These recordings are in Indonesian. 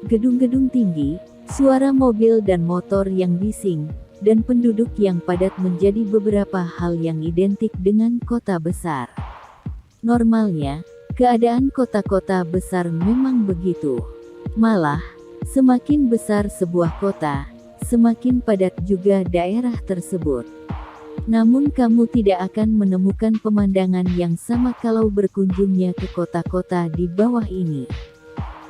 Gedung-gedung tinggi, suara mobil dan motor yang bising, dan penduduk yang padat menjadi beberapa hal yang identik dengan kota besar. Normalnya, keadaan kota-kota besar memang begitu. Malah, semakin besar sebuah kota, semakin padat juga daerah tersebut. Namun kamu tidak akan menemukan pemandangan yang sama kalau berkunjungnya ke kota-kota di bawah ini.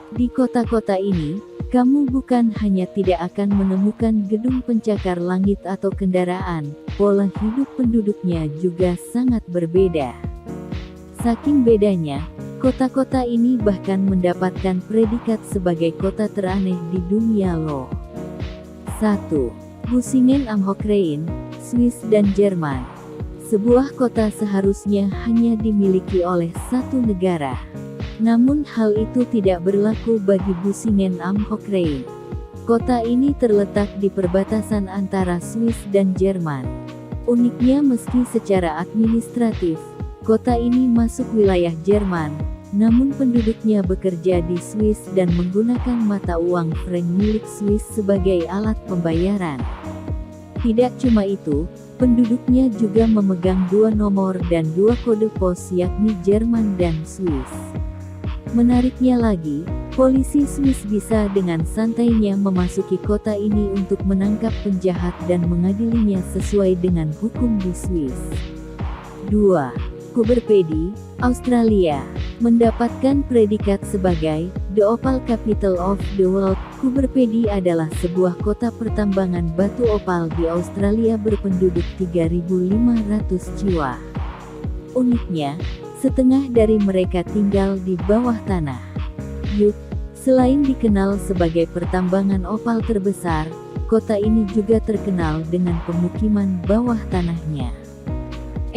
Di kota-kota ini, kamu bukan hanya tidak akan menemukan gedung pencakar langit atau kendaraan, pola hidup penduduknya juga sangat berbeda. Saking bedanya, kota-kota ini bahkan mendapatkan predikat sebagai kota teraneh di dunia loh. 1. Busingen am Hochrein, Swiss dan Jerman. Sebuah kota seharusnya hanya dimiliki oleh satu negara. Namun hal itu tidak berlaku bagi Busingen am Hochrein. Kota ini terletak di perbatasan antara Swiss dan Jerman. Uniknya meski secara administratif, kota ini masuk wilayah Jerman, namun penduduknya bekerja di Swiss dan menggunakan mata uang franc milik Swiss sebagai alat pembayaran. Tidak cuma itu, penduduknya juga memegang 2 nomor dan 2 kode pos yakni Jerman dan Swiss. Menariknya lagi, polisi Swiss bisa dengan santainya memasuki kota ini untuk menangkap penjahat dan mengadilinya sesuai dengan hukum di Swiss. 2. Kuberpedi, Australia. Mendapatkan predikat sebagai The Opal Capital of the World, Kuberpedi adalah sebuah kota pertambangan batu opal di Australia berpenduduk 3.500 jiwa. Uniknya, setengah dari mereka tinggal di bawah tanah. Yuk, selain dikenal sebagai pertambangan opal terbesar, kota ini juga terkenal dengan pemukiman bawah tanahnya.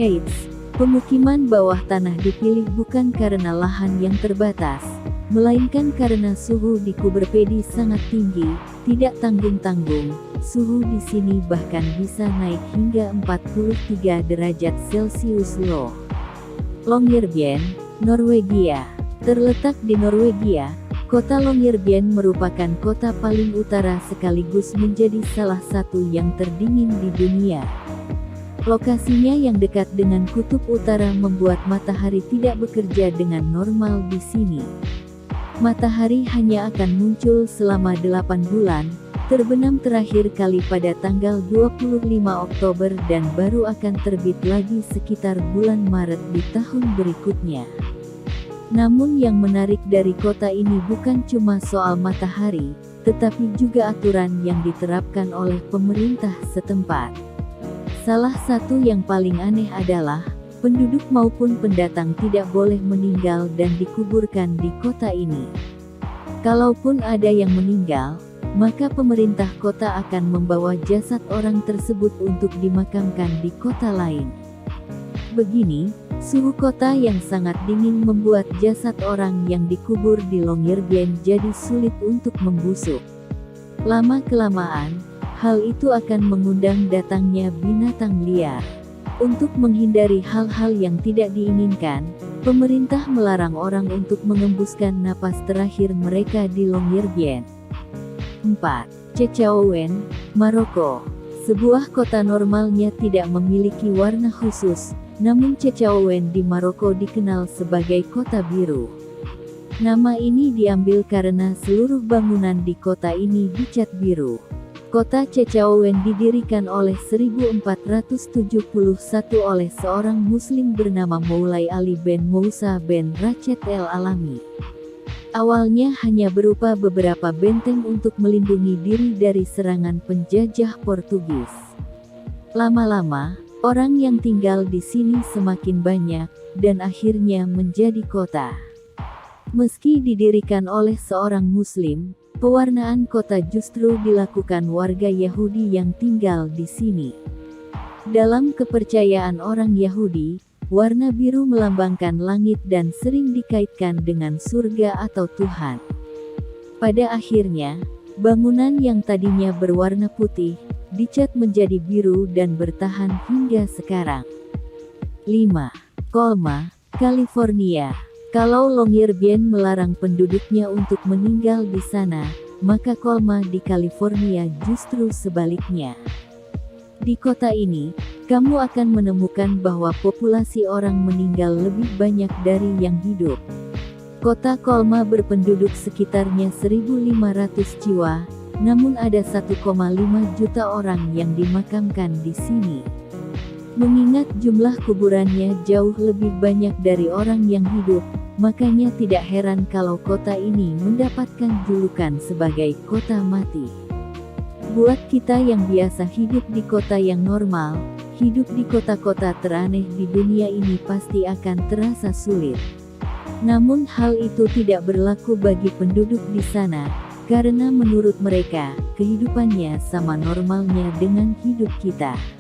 Eits, pemukiman bawah tanah dipilih bukan karena lahan yang terbatas, melainkan karena suhu di Kuberpedi sangat tinggi, tidak tanggung-tanggung. Suhu di sini bahkan bisa naik hingga 43 derajat Celcius loh. Longyearbyen, Norwegia. Terletak di Norwegia, kota Longyearbyen merupakan kota paling utara sekaligus menjadi salah satu yang terdingin di dunia. Lokasinya yang dekat dengan kutub utara membuat matahari tidak bekerja dengan normal di sini. Matahari hanya akan muncul selama 8 bulan, terbenam terakhir kali pada tanggal 25 Oktober dan baru akan terbit lagi sekitar bulan Maret di tahun berikutnya. Namun yang menarik dari kota ini bukan cuma soal matahari, tetapi juga aturan yang diterapkan oleh pemerintah setempat. Salah satu yang paling aneh adalah, penduduk maupun pendatang tidak boleh meninggal dan dikuburkan di kota ini. Kalaupun ada yang meninggal, maka pemerintah kota akan membawa jasad orang tersebut untuk dimakamkan di kota lain. Begini, suhu kota yang sangat dingin membuat jasad orang yang dikubur di Longyearbyen jadi sulit untuk membusuk. Lama-kelamaan, hal itu akan mengundang datangnya binatang liar. Untuk menghindari hal-hal yang tidak diinginkan, pemerintah melarang orang untuk mengembuskan napas terakhir mereka di Longyearbyen. 4. Chefchaouen, Maroko. Sebuah kota normalnya tidak memiliki warna khusus, namun Chefchaouen di Maroko dikenal sebagai kota biru. Nama ini diambil karena seluruh bangunan di kota ini dicat biru. Kota Chefchaouen didirikan oleh 1471 oleh seorang muslim bernama Moulay Ali ben Moussa ben Rached El Alami. Awalnya hanya berupa beberapa benteng untuk melindungi diri dari serangan penjajah Portugis. Lama-lama, orang yang tinggal di sini semakin banyak, dan akhirnya menjadi kota. Meski didirikan oleh seorang muslim, pewarnaan kota justru dilakukan warga Yahudi yang tinggal di sini. Dalam kepercayaan orang Yahudi, warna biru melambangkan langit dan sering dikaitkan dengan surga atau Tuhan. Pada akhirnya, bangunan yang tadinya berwarna putih, dicat menjadi biru dan bertahan hingga sekarang. 5. Colma, California. Kalau Longyearbyen melarang penduduknya untuk meninggal di sana, maka Colma di California justru sebaliknya. Di kota ini, kamu akan menemukan bahwa populasi orang meninggal lebih banyak dari yang hidup. Kota Colma berpenduduk sekitarnya 1.500 jiwa, namun ada 1,5 juta orang yang dimakamkan di sini. Mengingat jumlah kuburannya jauh lebih banyak dari orang yang hidup, makanya tidak heran kalau kota ini mendapatkan julukan sebagai kota mati. Buat kita yang biasa hidup di kota yang normal, hidup di kota-kota teraneh di dunia ini pasti akan terasa sulit. Namun hal itu tidak berlaku bagi penduduk di sana, karena menurut mereka, kehidupannya sama normalnya dengan hidup kita.